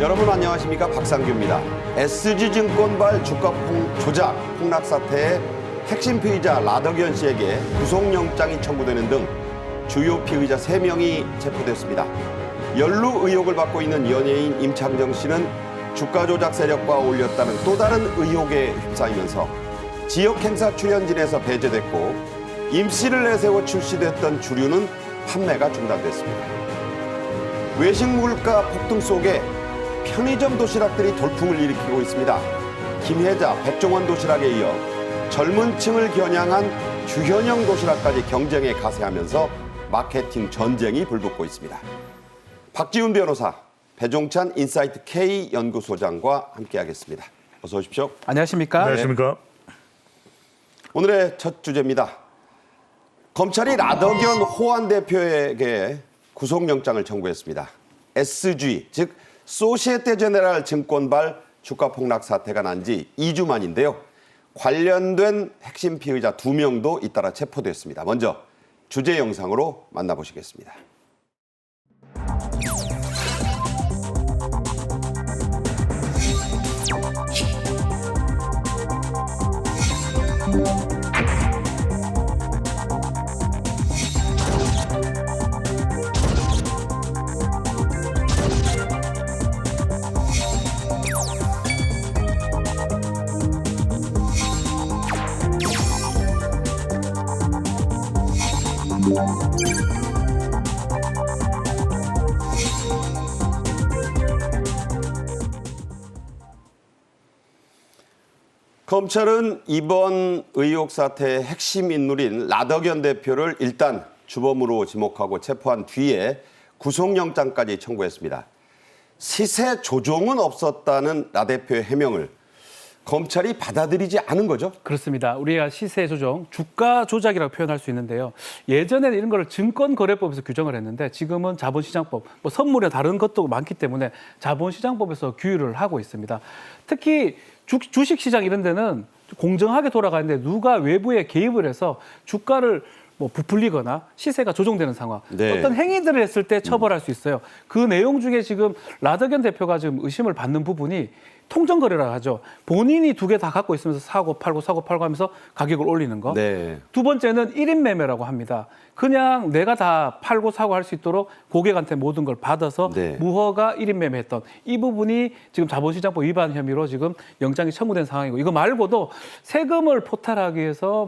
여러분 안녕하십니까, 박상규입니다. SG증권발 주가 조작 폭락 사태의 핵심 피의자 라더견 씨에게 구속영장이 청구되는 등 주요 피의자 3명이 체포됐습니다. 연루 의혹을 받고 있는 연예인 임창정 씨는 주가 조작 세력과 어울렸다는 또 다른 의혹에 휩싸이면서 지역 행사 출연진에서 배제됐고 임 씨를 내세워 출시됐던 주류는 판매가 중단됐습니다. 외식 물가 폭등 속에 편의점 도시락들이 돌풍을 일으키고 있습니다. 김혜자, 백종원 도시락에 이어 젊은 층을 겨냥한 주현영 도시락까지 경쟁에 가세하면서 마케팅 전쟁이 불붙고 있습니다. 박지훈 변호사, 배종찬 인사이트 K 연구소장과 함께하겠습니다. 어서 오십시오. 안녕하십니까? 안녕하십니까? 오늘의 첫 주제입니다. 검찰이 라더견 호환 대표에게 구속영장을 청구했습니다. SG, 즉 소시에테 제네랄 증권발 주가 폭락 사태가 난 지 2주 만인데요. 관련된 핵심 피의자 2명도 잇따라 체포됐습니다. 먼저 주제 영상으로 만나보시겠습니다. 검찰은 이번 의혹 사태의 핵심 인물인 라더견 대표를 일단 주범으로 지목하고 체포한 뒤에 구속영장까지 청구했습니다. 시세 조종은 없었다는 라 대표의 해명을 검찰이 받아들이지 않은 거죠? 그렇습니다. 우리가 시세 조정, 주가 조작이라고 표현할 수 있는데요. 예전에는 이런 걸 증권거래법에서 규정을 했는데 지금은 자본시장법, 선물이나 다른 것도 많기 때문에 자본시장법에서 규율을 하고 있습니다. 특히 주식시장 이런 데는 공정하게 돌아가는데 누가 외부에 개입을 해서 주가를 부풀리거나 시세가 조정되는 상황, 네. 어떤 행위들을 했을 때 처벌할 수 있어요. 그 내용 중에 지금 라더견 대표가 지금 의심을 받는 부분이 통정거래라고 하죠. 본인이 2개 다 갖고 있으면서 사고 팔고 하면서 가격을 올리는 거. 네. 두 번째는 1인 매매라고 합니다. 그냥 내가 다 팔고 사고 할 수 있도록 고객한테 모든 걸 받아서 네. 무허가 1인 매매했던 이 부분이 지금 자본시장법 위반 혐의로 지금 영장이 청구된 상황이고, 이거 말고도 세금을 포탈하기 위해서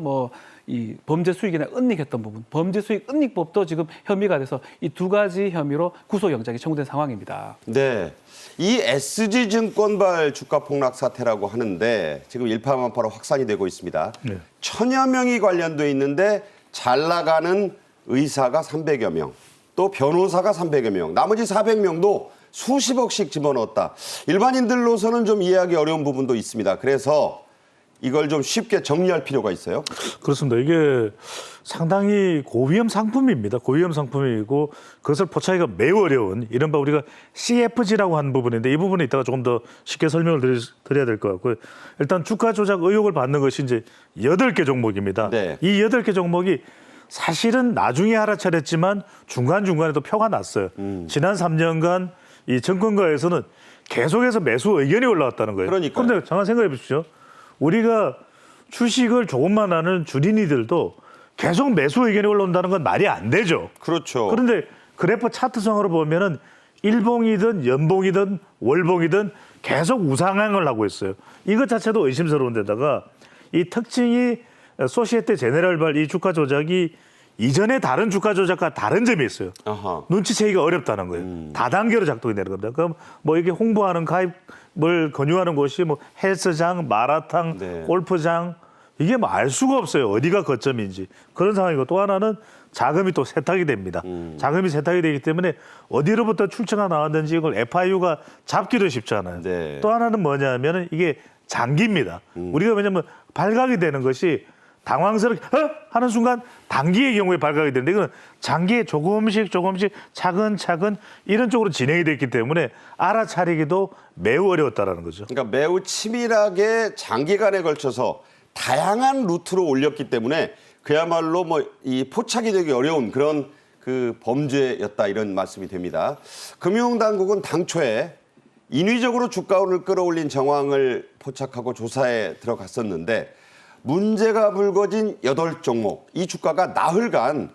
이 범죄 수익이나 은닉했던 부분, 범죄 수익 은닉법도 지금 혐의가 돼서 이 2가지 혐의로 구속영장이 청구된 상황입니다. 네. 이 SG증권발 주가 폭락 사태라고 하는데 지금 일파만파로 확산이 되고 있습니다. 네. 1000여 명이 관련돼 있는데 잘 나가는 의사가 300여 명, 또 변호사가 300여 명, 나머지 400명도 수십억씩 집어넣었다. 일반인들로서는 좀 이해하기 어려운 부분도 있습니다. 그래서 이걸 좀 쉽게 정리할 필요가 있어요. 그렇습니다. 이게 상당히 고위험 상품입니다. 고위험 상품이고 그것을 포착하기가 매우 어려운 이른바 우리가 CFG라고 하는 부분인데 이 부분에 이따가 조금 더 쉽게 설명을 드려야 될 것 같고요. 일단 주가 조작 의혹을 받는 것이 이제 8개 종목입니다. 네. 이 8개 종목이 사실은 나중에 알아차렸지만 중간중간에도 표가 났어요. 지난 3년간 이 정권가에서는 계속해서 매수 의견이 올라왔다는 거예요. 그러니까요. 그런데 잠깐 생각해 보십시오. 우리가 주식을 조금만 아는 주린이들도 계속 매수 의견이 올라온다는 건 말이 안 되죠. 그렇죠. 그런데 그래프 차트상으로 보면은 일봉이든 연봉이든 월봉이든 계속 우상향을 하고 있어요. 이것 자체도 의심스러운 데다가 이 특징이 소시에테 제네랄발 이 주가 조작이 이전에 다른 주가 조작과 다른 점이 있어요. 아하. 눈치채기가 어렵다는 거예요. 다단계로 작동이 되는 겁니다. 그럼 이게 홍보하는 가입을 권유하는 곳이 헬스장, 마라탕, 네. 골프장 이게 알 수가 없어요. 어디가 거점인지. 그런 상황이고 또 하나는 자금이 또 세탁이 됩니다. 자금이 세탁이 되기 때문에 어디로부터 출처가 나왔는지 이걸 FIU가 잡기도 쉽지 않아요. 네. 또 하나는 뭐냐면은 이게 장기입니다. 우리가 왜냐면 발각이 되는 것이 당황스럽게 하는 순간 단기의 경우에 발각이 되는데 이거는 장기에 조금씩 차근차근 이런 쪽으로 진행이 됐기 때문에 알아차리기도 매우 어려웠다라는 거죠. 그러니까 매우 치밀하게 장기간에 걸쳐서 다양한 루트로 올렸기 때문에 그야말로 이 포착이 되기 어려운 그런 그 범죄였다 이런 말씀이 됩니다. 금융당국은 당초에 인위적으로 주가를 끌어올린 정황을 포착하고 조사에 들어갔었는데 문제가 불거진 8종목, 이 주가가 나흘간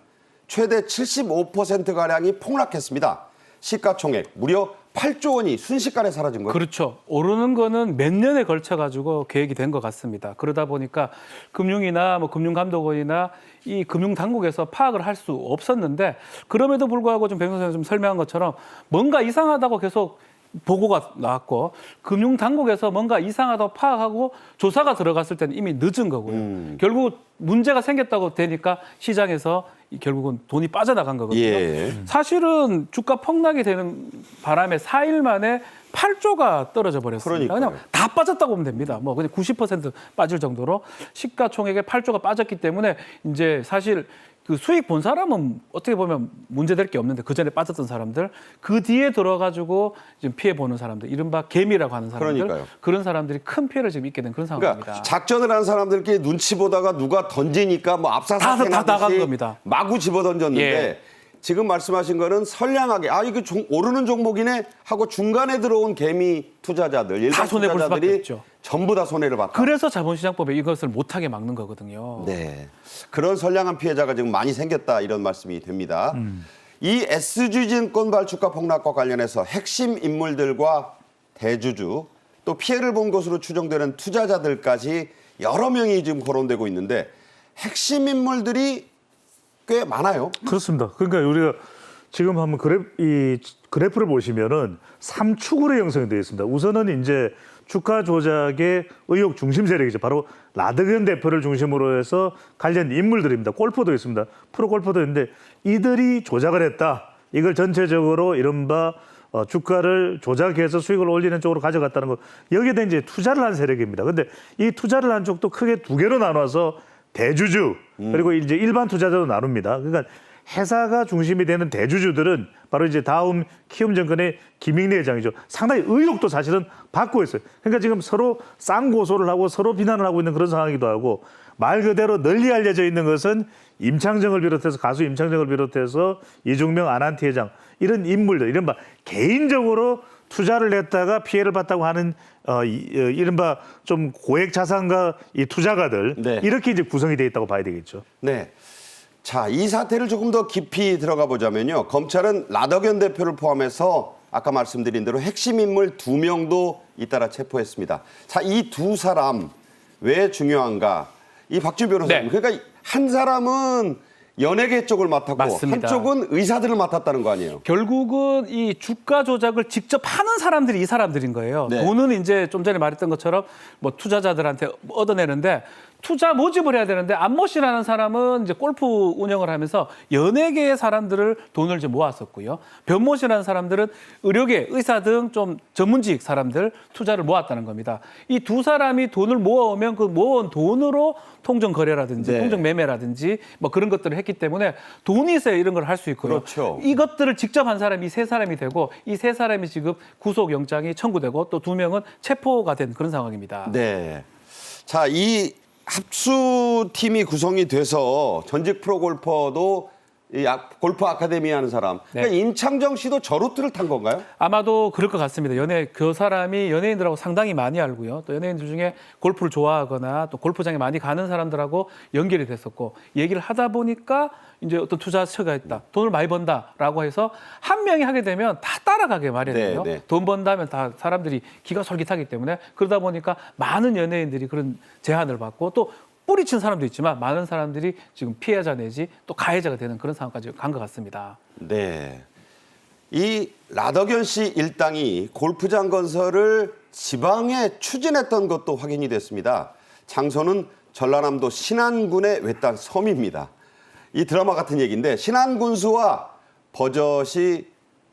최대 75%가량이 폭락했습니다. 시가총액 무려 8조 원이 순식간에 사라진 거예요. 그렇죠. 오르는 거는 몇 년에 걸쳐 가지고 계획이 된 것 같습니다. 그러다 보니까 금융이나 뭐 금융감독원이나 이 금융당국에서 파악을 할 수 없었는데 그럼에도 불구하고 좀 변호사님 좀 설명한 것처럼 뭔가 이상하다고 계속 보고가 나왔고 금융당국에서 뭔가 이상하다고 파악하고 조사가 들어갔을 때는 이미 늦은 거고요. 결국 문제가 생겼다고 되니까 시장에서 결국은 돈이 빠져나간 거거든요. 예. 사실은 주가 폭락이 되는 바람에 4일 만에 8조가 떨어져 버렸습니다. 그러니까요. 그냥 다 빠졌다고 보면 됩니다. 뭐 그냥 90% 빠질 정도로 시가총액의 8조가 빠졌기 때문에 이제 사실 그 수익 본 사람은 어떻게 보면 문제될 게 없는데 그 전에 빠졌던 사람들 그 뒤에 들어가지고 지금 피해 보는 사람들 이른바 개미라고 하는 사람들 그러니까요. 그런 사람들이 큰 피해를 지금 입게 된 그런 상황입니다. 그러니까 작전을 한 사람들끼리 눈치 보다가 누가 던지니까 뭐 다 압사사태 나간 나듯이 겁니다. 마구 집어 던졌는데 예. 지금 말씀하신 거는 선량하게 이거 오르는 종목이네 하고 중간에 들어온 개미 투자자들 일반 손해볼 수밖에 투자자들이 없죠. 전부 다 손해를 봤다. 그래서 자본시장법에 이것을 못하게 막는 거거든요. 네, 그런 선량한 피해자가 지금 많이 생겼다 이런 말씀이 됩니다. 이 SG증권발 주가 폭락과 관련해서 핵심 인물들과 대주주 또 피해를 본 것으로 추정되는 투자자들까지 여러 명이 지금 거론되고 있는데 핵심 인물들이 꽤 많아요. 그렇습니다. 그러니까 우리가 지금 한번 그래프를 보시면은 3축으로 형성이 되어 있습니다. 우선은 이제 주가 조작의 의혹 중심 세력이죠. 바로 라드겐 대표를 중심으로 해서 관련 인물들입니다. 골퍼도 있습니다. 프로 골퍼도 있는데 이들이 조작을 했다. 이걸 전체적으로 이른바 주가를 조작해서 수익을 올리는 쪽으로 가져갔다는 거. 여기에 대해 이제 투자를 한 세력입니다. 근데 이 투자를 한 쪽도 크게 두 개로 나눠서 대주주 그리고 이제 일반 투자자도 나눕니다. 그러니까 회사가 중심이 되는 대주주들은 바로 이제 다음 키움증권의 김익래 회장이죠. 상당히 의혹도 사실은 받고 있어요. 그러니까 지금 서로 쌍고소를 하고 서로 비난을 하고 있는 그런 상황이기도 하고 말 그대로 널리 알려져 있는 것은 임창정을 비롯해서 가수 임창정을 비롯해서 이중명 아난티 회장 이런 인물들 이른바 개인적으로 투자를 했다가 피해를 봤다고 하는 이른바 좀 고액 자산가 이 투자가들 네. 이렇게 이제 구성이 돼 있다고 봐야 되겠죠. 네. 자, 이 사태를 조금 더 깊이 들어가 보자면요. 검찰은 라더견 대표를 포함해서 아까 말씀드린 대로 핵심 인물 2명도 잇따라 체포했습니다. 자, 이 두 사람 왜 중요한가? 이 박준 변호사님. 네. 그러니까 한 사람은 연예계 쪽을 맡았고 맞습니다. 한쪽은 의사들을 맡았다는 거 아니에요? 결국은 이 주가 조작을 직접 하는 사람들이 이 사람들인 거예요. 네. 돈은 이제 좀 전에 말했던 것처럼 뭐 투자자들한테 얻어내는데 투자 모집을 해야 되는데 안모 씨라는 사람은 이제 골프 운영을 하면서 연예계의 사람들을 돈을 이제 모았었고요. 변모 씨라는 사람들은 의료계, 의사 등 좀 전문직 사람들 투자를 모았다는 겁니다. 이 두 사람이 돈을 모아오면 그 모은 돈으로 통정 거래라든지 네. 통정 매매라든지 뭐 그런 것들을 했기 때문에 돈이 있어야 이런 걸 할 수 있고요. 그렇죠. 이것들을 직접 한 사람이 세 사람이 되고 이 세 사람이 지금 구속영장이 청구되고 또 2명은 체포가 된 그런 상황입니다. 네. 자, 이 합수팀이 구성이 돼서 전직 프로골퍼도 이 골프 아카데미 하는 사람. 그러니까 네. 임창정 씨도 저 루트를 탄 건가요? 아마도 그럴 것 같습니다. 그 사람이 연예인들하고 상당히 많이 알고요. 또 연예인들 중에 골프를 좋아하거나 또 골프장에 많이 가는 사람들하고 연결이 됐었고 얘기를 하다 보니까 이제 어떤 투자처가 있다. 돈을 많이 번다라고 해서 한 명이 하게 되면 다 따라가게 마련이에요. 네, 네. 돈 번다면 다 사람들이 기가 솔깃하기 때문에 그러다 보니까 많은 연예인들이 그런 제안을 받고 또 뿌리친 사람도 있지만 많은 사람들이 지금 피해자 내지 또 가해자가 되는 그런 상황까지 간 것 같습니다. 네. 이 라더견 씨 일당이 골프장 건설을 지방에 추진했던 것도 확인이 됐습니다. 장소는 전라남도 신안군의 외딴 섬입니다. 이 드라마 같은 얘기인데 신안군수와 버젓이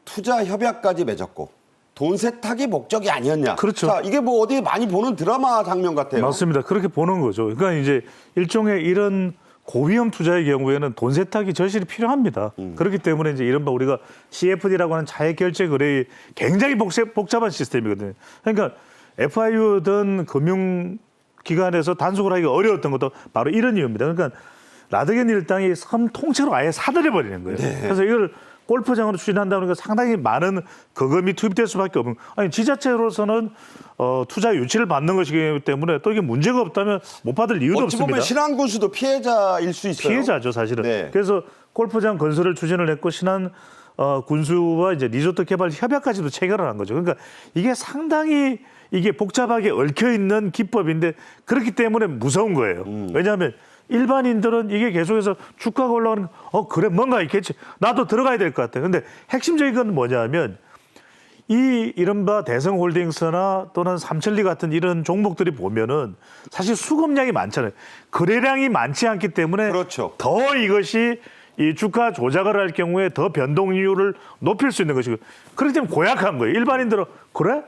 투자 협약까지 맺었고 돈 세탁이 목적이 아니었냐. 그렇죠. 자, 이게 뭐 어디 많이 보는 드라마 장면 같아요. 맞습니다. 그렇게 보는 거죠. 그러니까 이제 일종의 이런 고위험 투자의 경우에는 돈 세탁이 절실히 필요합니다. 그렇기 때문에 이제 이른바 우리가 CFD라고 하는 자해 결제 거래의 굉장히 복잡한 시스템이거든요. 그러니까 FIU든 금융기관에서 단속을 하기가 어려웠던 것도 바로 이런 이유입니다. 그러니까 라드겐 일당이 섬 통째로 아예 사들여 버리는 거예요. 네. 그래서 이걸 골프장으로 추진한다 보니까 상당히 많은 거금이 투입될 수밖에 없는. 아니 지자체로서는 투자 유치를 받는 것이기 때문에 또 이게 문제가 없다면 못 받을 이유도 어찌 보면 없습니다. 신안군수도 피해자일 수 있어요. 피해자죠 사실은. 네. 그래서 골프장 건설을 추진을 했고 신안 군수와 이제 리조트 개발 협약까지도 체결을 한 거죠. 그러니까 이게 상당히 이게 복잡하게 얽혀 있는 기법인데 그렇기 때문에 무서운 거예요. 왜냐하면 일반인들은 이게 계속해서 주가가 올라가는 그래 뭔가 있겠지. 나도 들어가야 될 것 같아. 근데 핵심적인 건 뭐냐면 이 이른바 대성홀딩스나 또는 삼천리 같은 이런 종목들이 보면은 사실 수급량이 많잖아요. 거래량이 많지 않기 때문에 그렇죠. 더 이것이 이 주가 조작을 할 경우에 더 변동률을 높일 수 있는 것이고 그렇기 때문에 고약한 거예요. 일반인들은 그래?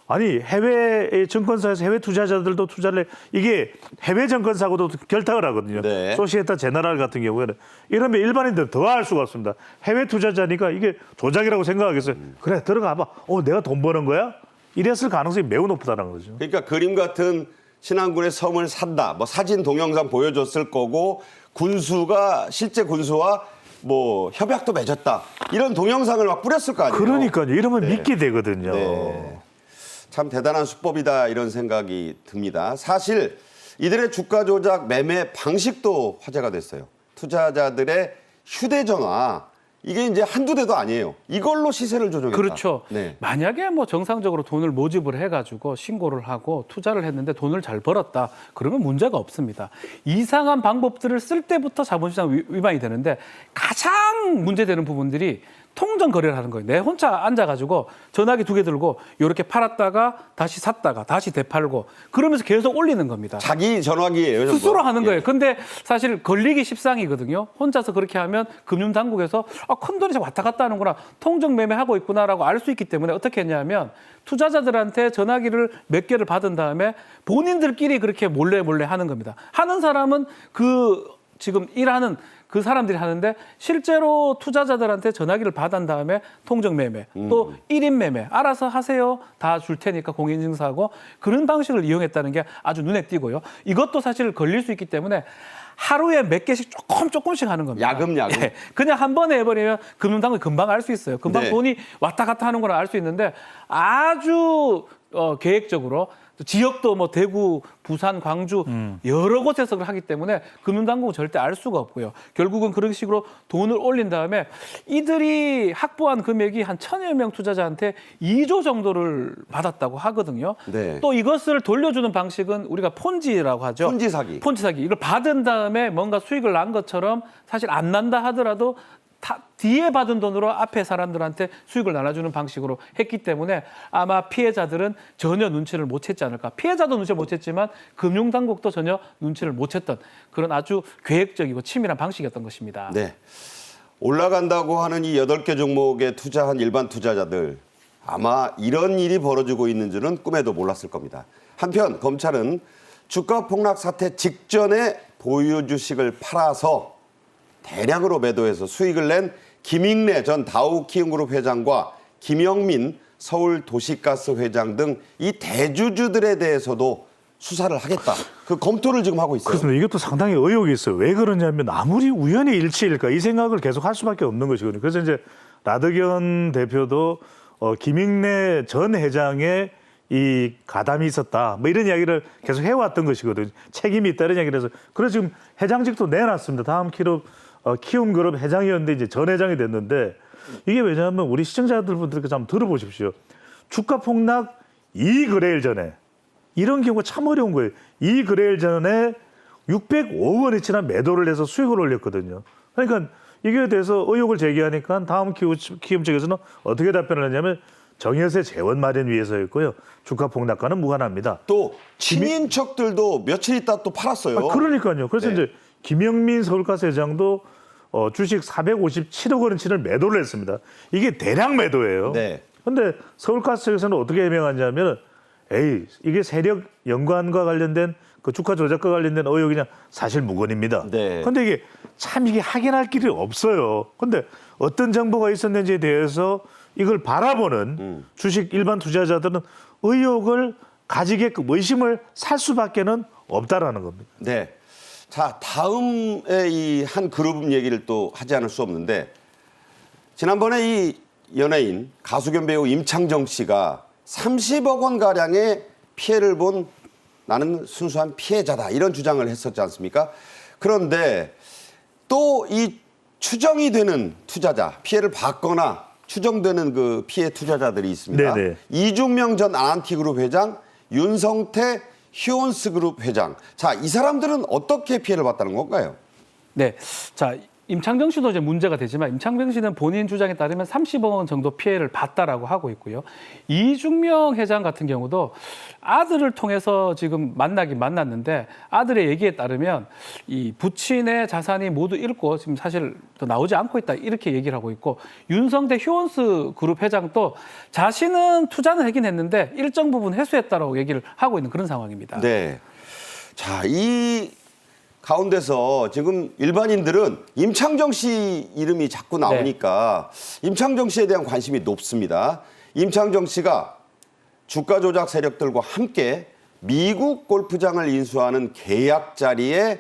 아니 해외 증권사에서 해외 투자자들도 투자를 해. 이게 해외 증권사하고도 결탁을 하거든요. 네. 소시에타 제너럴 같은 경우에는 이러면 일반인들은 더 할 수가 없습니다. 해외 투자자니까 이게 조작이라고 생각하겠어요. 그래 들어가 봐. 내가 돈 버는 거야? 이랬을 가능성이 매우 높다는 거죠. 그러니까 그림 같은 신안군의 섬을 산다. 뭐 사진 동영상 보여줬을 거고 군수가 실제 군수와 뭐 협약도 맺었다. 이런 동영상을 막 뿌렸을 거 아니에요. 그러니까요. 이러면 네. 믿게 되거든요. 네. 참 대단한 수법이다 이런 생각이 듭니다. 사실 이들의 주가 조작 매매 방식도 화제가 됐어요. 투자자들의 휴대전화 이게 이제 한두 대도 아니에요. 이걸로 시세를 조정했다. 그렇죠. 네. 만약에 뭐 정상적으로 돈을 모집을 해가지고 신고를 하고 투자를 했는데 돈을 잘 벌었다. 그러면 문제가 없습니다. 이상한 방법들을 쓸 때부터 자본시장 위반이 되는데 가장 문제되는 부분들이 통정 거래를 하는 거예요. 내 혼자 앉아가지고 전화기 2개 들고 이렇게 팔았다가 다시 샀다가 다시 되팔고 그러면서 계속 올리는 겁니다. 자기 전화기예요. 스스로 하는 예. 거예요. 근데 사실 걸리기 십상이거든요. 혼자서 그렇게 하면 금융당국에서 큰 돈이 왔다 갔다 하는구나. 통정 매매하고 있구나라고 알 수 있기 때문에 어떻게 했냐면 투자자들한테 전화기를 몇 개를 받은 다음에 본인들끼리 그렇게 몰래 하는 겁니다. 하는 사람은 그 지금 일하는 그 사람들이 하는데 실제로 투자자들한테 전화기를 받은 다음에 통정 매매 또 1인 매매 알아서 하세요. 다 줄 테니까 공인인증서하고 그런 방식을 이용했다는 게 아주 눈에 띄고요. 이것도 사실 걸릴 수 있기 때문에 하루에 몇 개씩 조금씩 하는 겁니다. 야금야금. 예, 그냥 한 번에 해버리면 금융당국이 금방 알 수 있어요. 금방 네. 돈이 왔다 갔다 하는 걸 알 수 있는데 아주 계획적으로 지역도 뭐 대구, 부산, 광주 여러 곳에서 하기 때문에 금융당국은 절대 알 수가 없고요. 결국은 그런 식으로 돈을 올린 다음에 이들이 확보한 금액이 한 1,000여 명 투자자한테 2조 정도를 받았다고 하거든요. 네. 또 이것을 돌려주는 방식은 우리가 폰지라고 하죠. 폰지 사기. 폰지 사기. 이걸 받은 다음에 뭔가 수익을 난 것처럼 사실 안 난다 하더라도 뒤에 받은 돈으로 앞에 사람들한테 수익을 나눠주는 방식으로 했기 때문에 아마 피해자들은 전혀 눈치를 못 챘지 않을까. 피해자도 눈치를 못 챘지만 금융당국도 전혀 눈치를 못 챘던 그런 아주 계획적이고 치밀한 방식이었던 것입니다. 네. 올라간다고 하는 이 8개 종목에 투자한 일반 투자자들 아마 이런 일이 벌어지고 있는 줄은 꿈에도 몰랐을 겁니다. 한편 검찰은 주가 폭락 사태 직전에 보유 주식을 팔아서 대량으로 매도해서 수익을 낸 김익래 전 다우키움그룹 회장과 김영민 서울도시가스 회장 등 이 대주주들에 대해서도 수사를 하겠다. 그 검토를 지금 하고 있어요. 그렇습니다. 이것도 상당히 의혹이 있어요. 왜 그러냐면 아무리 우연의 일치일까 이 생각을 계속 할 수밖에 없는 것이거든요. 그래서 이제 라더견 대표도 김익래 전 회장의 이 가담이 있었다. 뭐 이런 이야기를 계속 해왔던 것이거든요. 책임이 있다는 이야기를 해서. 그래서 지금 회장직도 내놨습니다. 다음 키움그룹 회장이었는데 이제 전 회장이 됐는데 이게 왜냐하면 우리 시청자분들께 한번 들어보십시오. 주가 폭락 2거래일 전에 이런 경우가 참 어려운 거예요. 2거래일 전에 605억 원어치나 매도를 해서 수익을 올렸거든요. 그러니까 이게 대해서 의혹을 제기하니까 다음 키움 측에서는 어떻게 답변을 하냐면 정여세 재원 마련 위해서였고요. 주가 폭락과는 무관합니다. 또 친인척들도 며칠 있다 또 팔았어요. 그러니까요. 그래서 네. 이제 김영민 서울가스 회장도 주식 457억 원어치를 매도를 했습니다. 이게 대량 매도예요. 네. 근데 서울가스 측에서는 어떻게 해명하냐면 이게 세력 연관과 관련된 그 주가 조작과 관련된 의혹이냐 사실 무근입니다. 네. 근데 이게 참 이게 확인할 길이 없어요. 근데 어떤 정보가 있었는지에 대해서 이걸 바라보는 주식 일반 투자자들은 의혹을 가지게끔 의심을 살 수밖에는 없다라는 겁니다. 네. 자, 다음에 이 한 그룹 얘기를 또 하지 않을 수 없는데 지난번에 이 연예인 가수 겸 배우 임창정 씨가 30억 원 가량의 피해를 본 나는 순수한 피해자다 이런 주장을 했었지 않습니까? 그런데 또 이 추정이 되는 투자자, 피해를 받거나 추정되는 그 피해 투자자들이 있습니다. 네네. 이중명 전 아난티그룹 회장, 윤성태 휴온스그룹 회장. 자, 이 사람들은 어떻게 피해를 봤다는 건가요? 네. 자, 임창정 씨도 이제 문제가 되지만 임창정 씨는 본인 주장에 따르면 30억 원 정도 피해를 봤다라고 하고 있고요. 이중명 회장 같은 경우도 아들을 통해서 지금 만나긴 만났는데 아들의 얘기에 따르면 이 부친의 자산이 모두 잃고 지금 사실 더 나오지 않고 있다 이렇게 얘기를 하고 있고 윤성태 휴원스 그룹 회장도 자신은 투자는 하긴 했는데 일정 부분 회수했다라고 얘기를 하고 있는 그런 상황입니다. 네. 자, 이 가운데서 지금 일반인들은 임창정 씨 이름이 자꾸 나오니까 임창정 씨에 대한 관심이 높습니다. 임창정 씨가 주가 조작 세력들과 함께 미국 골프장을 인수하는 계약 자리에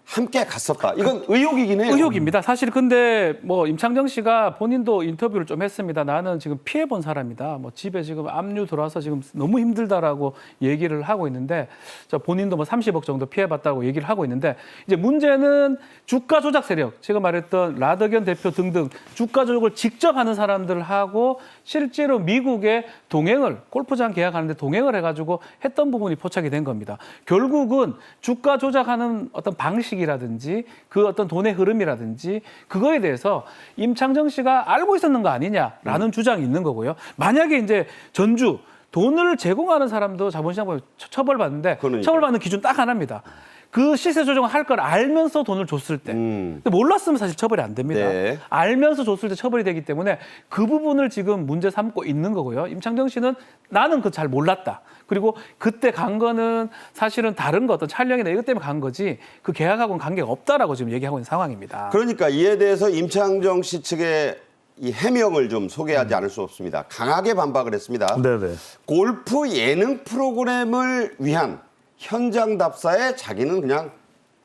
함께 갔었다. 이건 의혹이긴 해요. 의혹입니다. 사실 근데 뭐 임창정 씨가 본인도 인터뷰를 좀 했습니다. 나는 지금 피해 본 사람이다. 뭐 집에 지금 압류 들어와서 지금 너무 힘들다라고 얘기를 하고 있는데 저 본인도 뭐 30억 정도 피해 봤다고 얘기를 하고 있는데 이제 문제는 주가 조작 세력, 제가 말했던 라더견 대표 등등 주가 조작을 직접 하는 사람들하고 실제로 미국에 동행을 골프장 계약하는데 동행을 해가지고 했던 부분이 포착이 된 겁니다. 결국은 주가 조작하는 어떤 방식이라든지 그 어떤 돈의 흐름이라든지 그거에 대해서 임창정 씨가 알고 있었는 거 아니냐라는 주장이 있는 거고요. 만약에 이제 전주 돈을 제공하는 사람도 자본시장법에 처벌받는데 그러니까요. 처벌받는 기준 딱 하나입니다. 그 시세 조정을 할 걸 알면서 돈을 줬을 때. 근데 몰랐으면 사실 처벌이 안 됩니다. 네. 알면서 줬을 때 처벌이 되기 때문에 그 부분을 지금 문제 삼고 있는 거고요. 임창정 씨는 나는 그 잘 몰랐다. 그리고 그때 간 거는 사실은 다른 거 어떤 촬영이나 이것 때문에 간 거지 그 계약하고는 관계가 없다라고 지금 얘기하고 있는 상황입니다. 그러니까 이에 대해서 임창정 씨 측의 이 해명을 좀 소개하지 않을 수 없습니다. 강하게 반박을 했습니다. 네네. 골프 예능 프로그램을 위한 현장 답사에 자기는 그냥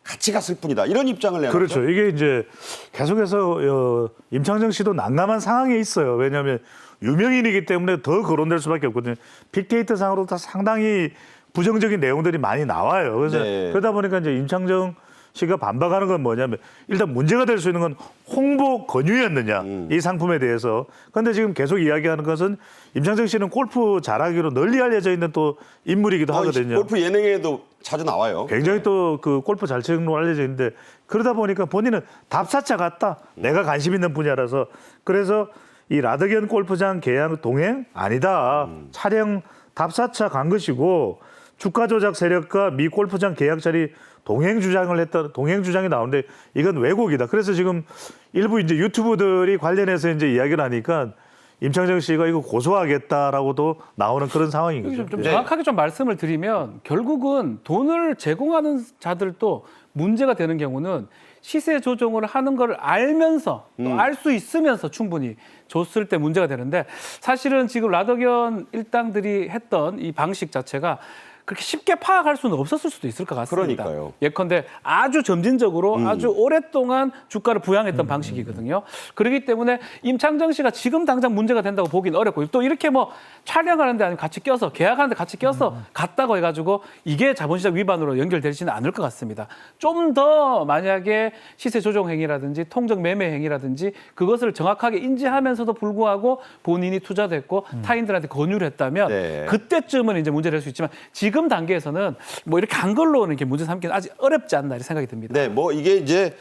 같이 갔을 뿐이다. 이런 입장을 내놨죠. 그렇죠. 이게 이제 계속해서 임창정 씨도 난감한 상황에 있어요. 왜냐하면 유명인이기 때문에 더 거론될 수밖에 없거든요. 빅데이터 상으로 다 상당히 부정적인 내용들이 많이 나와요. 그래서 네. 그러다 보니까 이제 임창정 씨가 반박하는 건 뭐냐면 일단 문제가 될 수 있는 건 홍보 권유였느냐 이 상품에 대해서. 그런데 지금 계속 이야기하는 것은 임창정 씨는 골프 잘하기로 널리 알려져 있는 또 인물이기도 하거든요. 골프 예능에도 자주 나와요. 굉장히 또 그 골프 잘 치는 걸로 알려져 있는데 그러다 보니까 본인은 답사자 같다. 내가 관심 있는 분야라서. 그래서 이 라더견 골프장 계약 동행 아니다. 촬영 답사차 간 것이고 주가 조작 세력과 미 골프장 계약 자리 동행 주장이 나오는데 이건 왜곡이다. 그래서 지금 일부 이제 유튜브들이 관련해서 이제 이야기를 하니까 임창정 씨가 이거 고소하겠다라고도 나오는 그런 상황인 거죠. 좀 정확하게 좀 말씀을 드리면 결국은 돈을 제공하는 자들도 문제가 되는 경우는 시세 조정을 하는 걸 알면서 또 알 수 있으면서 충분히 줬을 때 문제가 되는데 사실은 지금 라더견 일당들이 했던 이 방식 자체가 그렇게 쉽게 파악할 수는 없었을 수도 있을 것 같습니다. 그러니까요. 예컨대 아주 점진적으로 아주 오랫동안 주가를 부양했던 방식이거든요. 그렇기 때문에 임창정 씨가 지금 당장 문제가 된다고 보기는 어렵고 또 이렇게 뭐 촬영하는데 아니면 같이 껴서 계약하는데 같이 껴서 갔다고 해가지고 이게 자본시장 위반으로 연결되지는 않을 것 같습니다. 좀 더 만약에 시세 조정 행위라든지 통정 매매 행위라든지 그것을 정확하게 인지하면서도 불구하고 본인이 투자됐고 타인들한테 권유를 했다면 네. 그때쯤은 이제 문제될 수 있지만 지금 단계에서는 뭐 이렇게 한 걸로는 이렇게 문제 삼기는 아직 어렵지 않나 이런 생각이 듭니다. 네, 뭐 이게 이제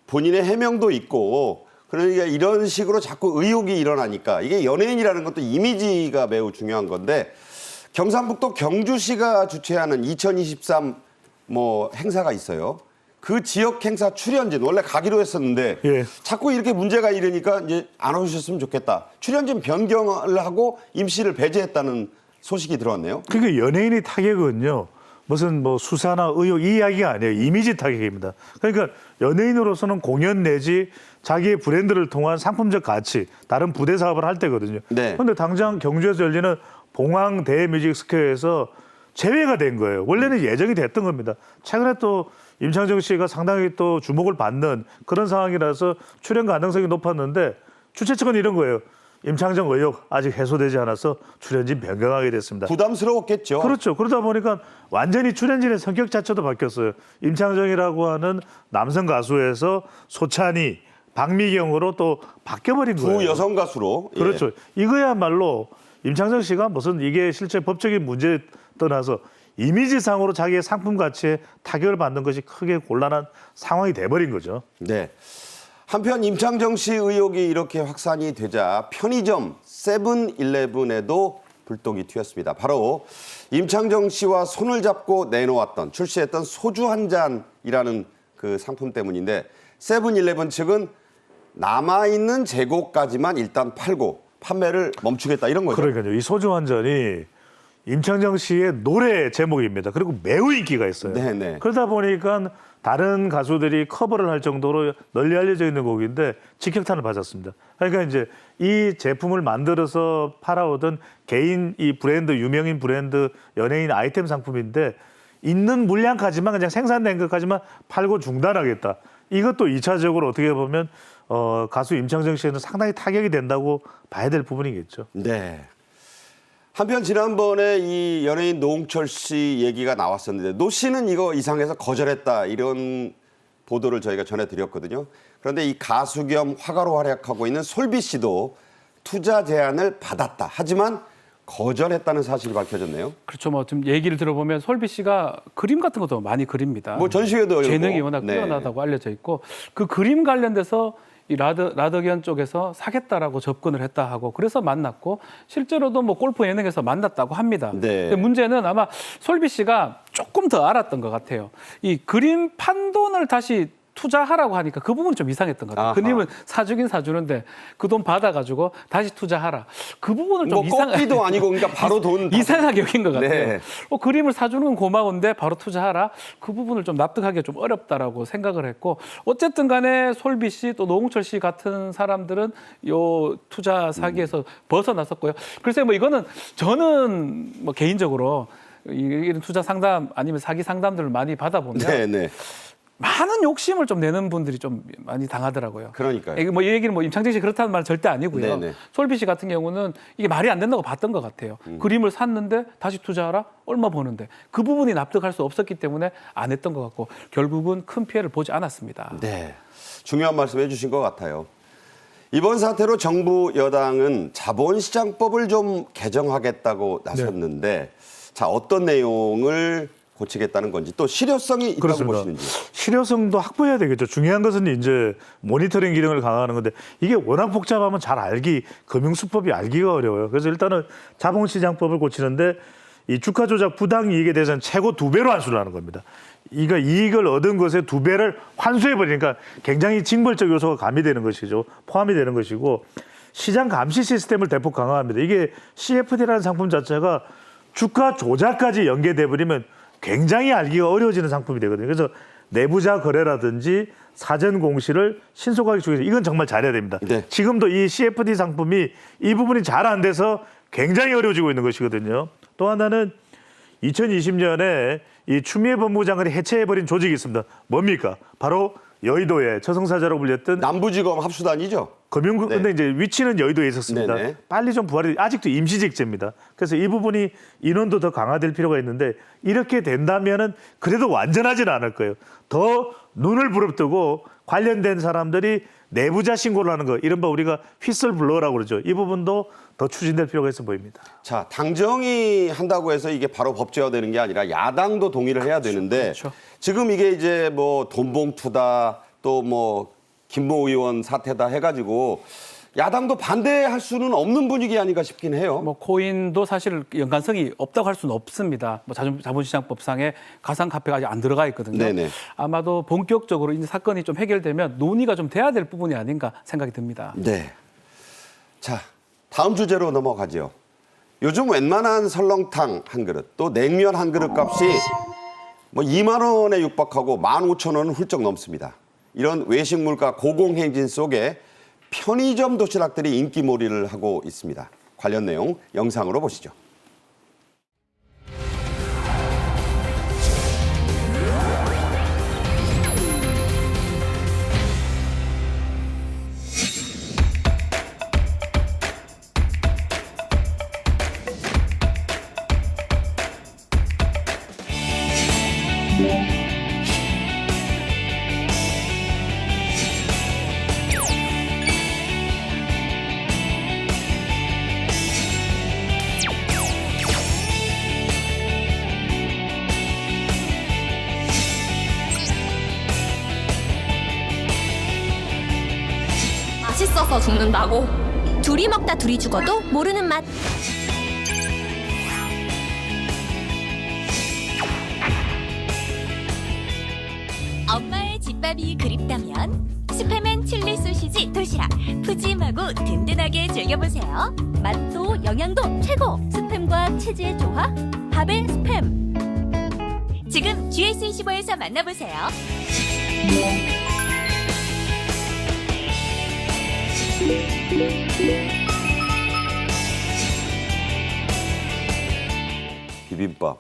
본인의 해명도 있고 그러니까 이런 식으로 자꾸 의혹이 일어나니까 이게 연예인이라는 것도 이미지가 매우 중요한 건데 경상북도 경주시가 주최하는 2023 뭐 행사가 있어요. 그 지역 행사 출연진 원래 가기로 했었는데 예. 자꾸 이렇게 문제가 일으니까 이제 안 오셨으면 좋겠다. 출연진 변경을 하고 임시를 배제했다는 소식이 들어왔네요. 그러니까 연예인의 타격은요. 무슨 뭐 수사나 의혹 이 이야기가 아니에요. 이미지 타격입니다. 그러니까 연예인으로서는 공연 내지 자기의 브랜드를 통한 상품적 가치, 다른 부대 사업을 할 때거든요. 네. 그런데 당장 경주에서 열리는 봉황 대뮤직스퀘어에서 제외가 된 거예요. 원래는 예정이 됐던 겁니다. 최근에 또 임창정 씨가 상당히 또 주목을 받는 그런 상황이라서 출연 가능성이 높았는데 주최 측은 이런 거예요. 임창정 의혹 아직 해소되지 않아서 출연진 변경하게 됐습니다. 부담스러웠겠죠. 그렇죠. 그러다 보니까 완전히 출연진의 성격 자체도 바뀌었어요. 임창정이라고 하는 남성 가수에서 소찬이, 박미경으로 또 바뀌어버린 거예요. 두 여성 가수로. 예. 그렇죠. 이거야말로 임창정 씨가 무슨 이게 실제 법적인 문제 떠나서 이미지상으로 자기의 상품 가치에 타격을 받는 것이 크게 곤란한 상황이 돼버린 거죠. 네. 한편 임창정 씨 의혹이 이렇게 확산이 되자 편의점 세븐일레븐에도 불똥이 튀었습니다. 바로 임창정 씨와 손을 잡고 내놓았던 출시했던 소주 한 잔이라는 그 상품 때문인데 세븐일레븐 측은 남아있는 재고까지만 일단 팔고 판매를 멈추겠다 이런 거죠. 그러니까요. 이 소주 한 잔이 임창정 씨의 노래 제목입니다. 그리고 매우 인기가 있어요. 네네. 그러다 보니까 다른 가수들이 커버를 할 정도로 널리 알려져 있는 곡인데 직격탄을 맞았습니다. 그러니까 이제 이 제품을 만들어서 팔아오던 개인 이 브랜드, 유명인 브랜드, 연예인 아이템 상품인데 있는 물량까지만 그냥 생산된 것까지만 팔고 중단하겠다. 이것도 2차적으로 어떻게 보면 가수 임창정 씨에는 상당히 타격이 된다고 봐야 될 부분이겠죠. 네. 한편 지난번에 이 연예인 노홍철 씨 얘기가 나왔었는데 노 씨는 이거 이상해서 거절했다 이런 보도를 저희가 전해드렸거든요. 그런데 이 가수 겸 화가로 활약하고 있는 솔비 씨도 투자 제안을 받았다. 하지만 거절했다는 사실이 밝혀졌네요. 그렇죠. 뭐 좀 얘기를 들어보면 솔비 씨가 그림 같은 것도 많이 그립니다. 뭐 전시회도 열고. 재능이 워낙 네. 뛰어나다고 알려져 있고 그 그림 관련돼서 이 라더견 쪽에서 사겠다라고 접근을 했다 하고 그래서 만났고 실제로도 뭐 골프 예능에서 만났다고 합니다. 네. 근데 문제는 아마 솔비 씨가 조금 더 알았던 것 같아요. 이 그림 판 돈을 다시 투자하라고 하니까 그 부분이 좀 이상했던 것 같아요. 아하. 그림은 사주긴 사주는데 그 돈 받아가지고 다시 투자하라. 그 부분을 좀 뭐 꺾기도 아니고 그러니까 바로 돈 이상하게 여긴 것 같아요. 네. 그림을 사주는 건 고마운데 바로 투자하라. 그 부분을 좀 납득하기가 좀 어렵다라고 생각을 했고 어쨌든 간에 솔비 씨 또 노홍철 씨 같은 사람들은 요 투자 사기에서 벗어났었고요. 글쎄 뭐 이거는 저는 뭐 개인적으로 이런 투자 상담 아니면 사기 상담들을 많이 받아보면 네, 네. 많은 욕심을 좀 내는 분들이 좀 많이 당하더라고요. 그러니까요. 이게 뭐 이 얘기는 뭐 임창정 씨 그렇다는 말은 절대 아니고요. 네네. 솔비 씨 같은 경우는 이게 말이 안 된다고 봤던 것 같아요. 그림을 샀는데 다시 투자하라? 얼마 버는데? 그 부분이 납득할 수 없었기 때문에 안 했던 것 같고 결국은 큰 피해를 보지 않았습니다. 네. 중요한 말씀 해주신 것 같아요. 이번 사태로 정부 여당은 자본시장법을 좀 개정하겠다고 나섰는데 자 어떤 내용을 고치겠다는 건지 또 실효성이 있다고 그렇습니다. 보시는지. 실효성도 확보해야 되겠죠. 중요한 것은 이제 모니터링 기능을 강화하는 건데 이게 워낙 복잡하면 금융수법이 알기가 어려워요. 그래서 일단은 자본시장법을 고치는데 이 주가 조작 부당이익에 대해서는 최고 2배로 환수를 하는 겁니다. 이거 이익을 얻은 것의 2배를 환수해 버리니까 굉장히 징벌적 요소가 가미되는 것이죠. 포함이 되는 것이고 시장 감시 시스템을 대폭 강화합니다. 이게 CFD라는 상품 자체가 주가 조작까지 연계돼 버리면 굉장히 알기가 어려워지는 상품이 되거든요. 그래서 내부자 거래라든지 사전 공시를 신속하게 주기 위해서 이건 정말 잘해야 됩니다. 네. 지금도 이 CFD 상품이 이 부분이 잘 안 돼서 굉장히 어려워지고 있는 것이거든요. 또 하나는 2020년에 이 추미애 법무부 장관이 해체해버린 조직이 있습니다. 뭡니까? 바로 여의도의 저승사자로 불렸던 남부지검 합수단이죠. 근데 네. 이제 위치는 여의도에 있었습니다. 네네. 빨리 좀 부활이 아직도 임시직제입니다. 그래서 이 부분이 인원도 더 강화될 필요가 있는데 이렇게 된다면은 그래도 완전하지는 않을 거예요. 더 눈을 부릅뜨고 관련된 사람들이 내부자 신고를 하는 거 이른바 우리가 휘슬블로어라고 그러죠. 이 부분도 더 추진될 필요가 있어 보입니다. 자, 당정이 한다고 해서 이게 바로 법제화되는 게 아니라 야당도 동의를 해야 되는데 그렇죠. 지금 이게 이제 뭐 돈봉투다 또 뭐 김모 의원 사태다 해가지고 야당도 반대할 수는 없는 분위기 아닌가 싶긴 해요. 뭐 코인도 사실 연관성이 없다고 할 수는 없습니다. 뭐 자본시장법상에 가상카페가 아직 안 들어가 있거든요. 네네. 아마도 본격적으로 이 사건이 좀 해결되면 논의가 좀 돼야 될 부분이 아닌가 생각이 듭니다. 네. 자, 다음 주제로 넘어가죠. 요즘 웬만한 설렁탕 한 그릇 또 냉면 한 그릇 값이 뭐 2만 원에 육박하고 15,000원은 훌쩍 넘습니다. 이런 외식 물가 고공행진 속에 편의점 도시락들이 인기몰이를 하고 있습니다. 관련 내용 영상으로 보시죠. 맛있어서 죽는다고. 둘이 먹다 둘이 죽어도 모르는 맛. 엄마의 집밥이 그립다면 스팸앤 칠리 소시지 도시락 푸짐하고 든든하게 즐겨보세요. 맛도 영양도 최고. 스팸과 치즈의 조화 밥의 스팸. 지금 GS25에서 만나보세요. 비빔밥.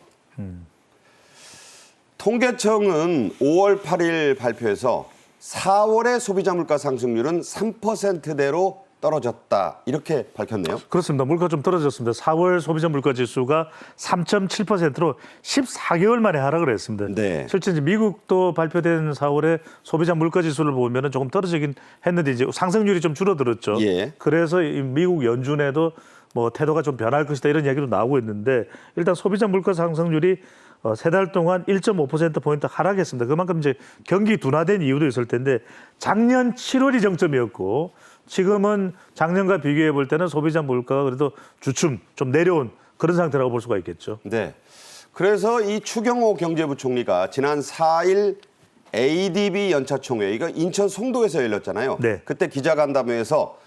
통계청은 5월 8일 발표에서 4월의 소비자 물가 상승률은 3%대로 떨어졌다. 이렇게 밝혔네요. 그렇습니다. 물가 좀 떨어졌습니다. 4월 소비자 물가 지수가 3.7%로 14개월 만에 하락을 했습니다. 네. 실제 이제 미국도 발표된 4월에 소비자 물가 지수를 보면 조금 떨어지긴 했는데 이제 상승률이 좀 줄어들었죠. 예. 그래서 이 미국 연준에도 뭐 태도가 좀 변할 것이다 이런 이야기도 나오고 있는데 일단 소비자 물가 상승률이 3달 동안 1.5%포인트 하락했습니다. 그만큼 이제 경기 둔화된 이유도 있을 텐데 작년 7월이 정점이었고 지금은 작년과 비교해 볼 때는 소비자 물가가 그래도 주춤 좀 내려온 그런 상태라고 볼 수가 있겠죠. 네. 그래서 이 추경호 경제부총리가 지난 4일 ADB 연차총회, 이거 인천 송도에서 열렸잖아요. 네. 그때 기자간담회에서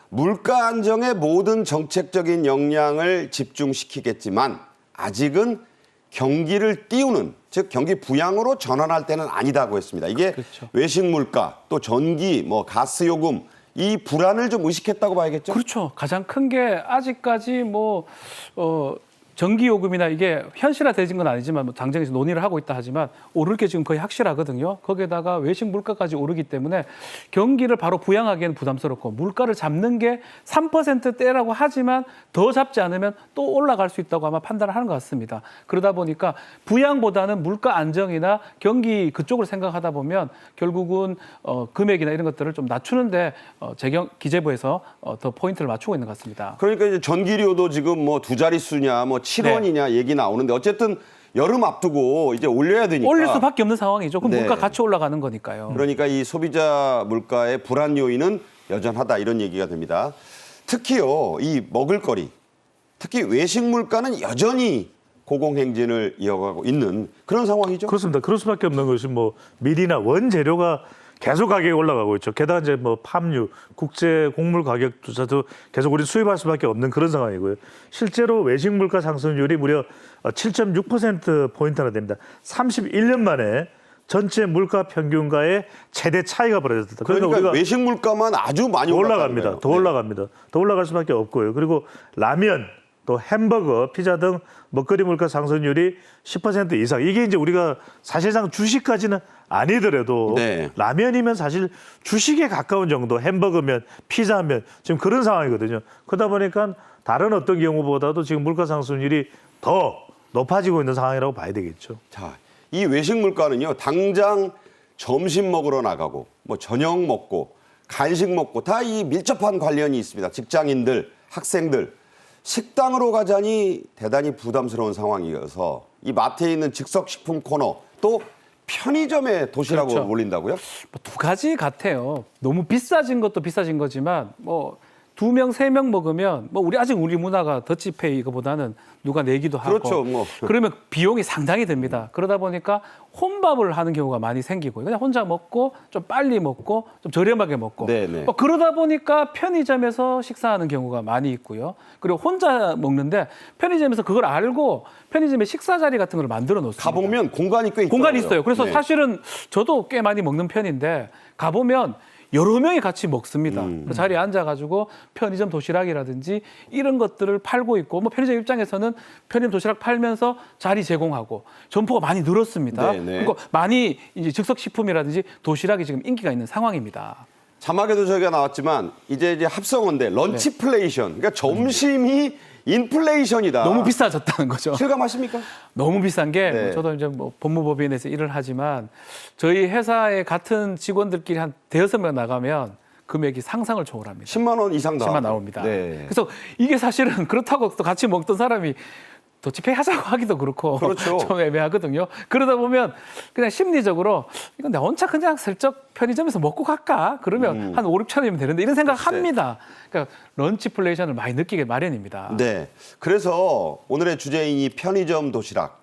물가 안정에 모든 정책적인 역량을 집중시키겠지만 아직은 경기를 띄우는, 즉 경기 부양으로 전환할 때는 아니다고 했습니다. 이게 그렇죠. 외식 물가, 또 전기, 뭐 가스 요금 이 불안을 좀 의식했다고 봐야겠죠? 그렇죠. 가장 큰 게 아직까지 전기요금이나 이게 현실화되진 건 아니지만 뭐 당장에서 논의를 하고 있다 하지만 오를 게 지금 거의 확실하거든요. 거기에다가 외식 물가까지 오르기 때문에 경기를 바로 부양하기에는 부담스럽고 물가를 잡는 게 3%대라고 하지만 더 잡지 않으면 또 올라갈 수 있다고 아마 판단을 하는 것 같습니다. 그러다 보니까 부양보다는 물가 안정이나 경기 그쪽을 생각하다 보면 결국은 금액이나 이런 것들을 좀 낮추는데 기재부에서 더 포인트를 맞추고 있는 것 같습니다. 그러니까 이제 전기료도 지금 뭐 두 자릿수냐, 뭐 7원이냐 얘기 나오는데 어쨌든 여름 앞두고 이제 올려야 되니까. 올릴 수밖에 없는 상황이죠. 그럼 네. 물가 같이 올라가는 거니까요. 그러니까 이 소비자 물가의 불안 요인은 여전하다 이런 얘기가 됩니다. 특히요, 이 먹을거리, 특히 외식 물가는 여전히 고공행진을 이어가고 있는 그런 상황이죠. 그렇습니다. 그럴 수밖에 없는 것이 뭐 밀이나 원재료가 계속 가격이 올라가고 있죠. 게다가 이제 뭐 팜유, 국제 곡물 가격조차도 계속 우리 수입할 수밖에 없는 그런 상황이고요. 실제로 외식 물가 상승률이 무려 7.6%포인트나 됩니다. 31년 만에 전체 물가 평균과의 최대 차이가 벌어졌다. 그러니까 우리가 외식 물가만 아주 많이 올라갑니다. 더 네. 올라갑니다. 더 올라갈 수밖에 없고요. 그리고 라면, 또 햄버거, 피자 등 먹거리 물가 상승률이 10% 이상. 이게 이제 우리가 사실상 주식까지는 아니더라도 네. 라면이면 사실 주식에 가까운 정도, 햄버거면, 피자면 지금 그런 상황이거든요. 그러다 보니까 다른 어떤 경우보다도 지금 물가 상승률이 더 높아지고 있는 상황이라고 봐야 되겠죠. 자, 이 외식 물가는요, 당장 점심 먹으러 나가고, 뭐 저녁 먹고, 간식 먹고 다 이 밀접한 관련이 있습니다. 직장인들, 학생들. 식당으로 가자니 대단히 부담스러운 상황이어서 이 마트에 있는 즉석식품 코너 또 편의점에 도시락으로 그렇죠. 몰린다고요? 뭐두 가지 같아요. 너무 비싸진 것도 비싸진 거지만 뭐 2명, 3명 먹으면 뭐 우리 문화가 더치페이 이거보다는 누가 내기도 하고 그렇죠, 뭐. 그러면 비용이 상당히 듭니다. 그러다 보니까 혼밥을 하는 경우가 많이 생기고 그냥 혼자 먹고 좀 빨리 먹고 좀 저렴하게 먹고 네네. 뭐 그러다 보니까 편의점에서 식사하는 경우가 많이 있고요. 그리고 혼자 먹는데 편의점에서 그걸 알고 편의점에 식사 자리 같은 걸 만들어 놓습니다. 가보면 공간이 꽤 공간이 있더라고요. 있어요. 그래서 네. 사실은 저도 꽤 많이 먹는 편인데 가보면 여러 명이 같이 먹습니다. 그 자리에 앉아가지고 편의점 도시락이라든지 이런 것들을 팔고 있고 뭐 편의점 입장에서는 편의점 도시락 팔면서 자리 제공하고 점포가 많이 늘었습니다. 네네. 그리고 많이 이제 즉석식품이라든지 도시락이 지금 인기가 있는 상황입니다. 자막에도 저희가 나왔지만 이제 합성어인데 런치플레이션. 그러니까 점심이 인플레이션이다. 너무 비싸졌다는 거죠. 실감하십니까? 너무 비싼 게 네. 저도 이제 뭐 법무법인에서 일을 하지만 저희 회사에 같은 직원들끼리 한 대여섯 명 나가면 금액이 상상을 초월합니다. 10만 원 이상 다 10만 나옵니다. 네. 그래서 이게 사실은 그렇다고 또 같이 먹던 사람이 집행하자고 하기도 그렇고 그렇죠. 좀 애매하거든요. 그러다 보면 그냥 심리적으로 이건 내가 혼자 그냥 슬쩍 편의점에서 먹고 갈까? 그러면 한 5, 6천 원이면 되는데 이런 생각 글쎄. 합니다. 그러니까 런치플레이션을 많이 느끼게 마련입니다. 네. 그래서 오늘의 주제인 이 편의점 도시락.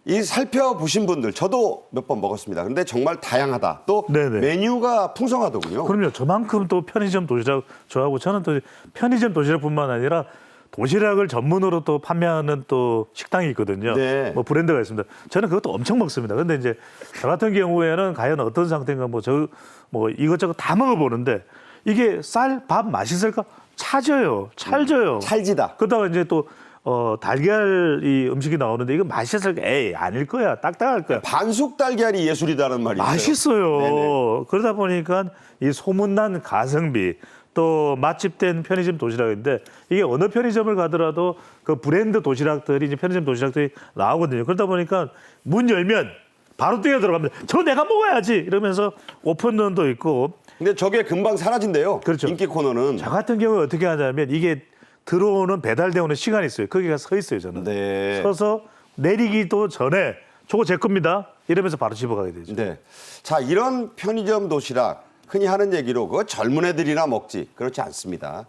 이 살펴보신 분들, 저도 몇 번 먹었습니다. 근데 정말 다양하다. 또 네네. 메뉴가 풍성하더군요. 그럼요. 저만큼 또 편의점 도시락 좋아하고 저는 또 편의점 도시락뿐만 아니라 도시락을 전문으로 또 판매하는 또 식당이 있거든요. 네. 뭐 브랜드가 있습니다. 저는 그것도 엄청 먹습니다. 근데 이제 저 같은 경우에는 과연 어떤 상태인가 뭐 이것저것 다 먹어보는데 이게 쌀, 밥 맛있을까? 찰져요. 찰지다. 그러다가 이제 또 달걀 이 음식이 나오는데 이거 맛있을까? 에이, 아닐 거야. 딱딱할 거야. 반숙 달걀이 예술이다는 말이 있어요. 맛있어요. 네네. 그러다 보니까 이 소문난 가성비 또 맛집된 편의점 도시락인데 이게 어느 편의점을 가더라도 그 브랜드 도시락들이 이제 편의점 도시락들이 나오거든요. 그러다 보니까 문 열면 바로 뛰어 들어갑니다. 저 내가 먹어야지 이러면서 오픈런도 있고. 근데 저게 금방 사라진대요. 그렇죠. 인기 코너는. 저 같은 경우에 어떻게 하냐면 이게 들어오는 배달되어 오는 시간이 있어요. 거기가 서 있어요, 저는. 네. 서서 내리기도 전에 저거 제 겁니다. 이러면서 바로 집어가게 되죠. 네. 자, 이런 편의점 도시락 흔히 하는 얘기로 그 젊은 애들이나 먹지. 그렇지 않습니다.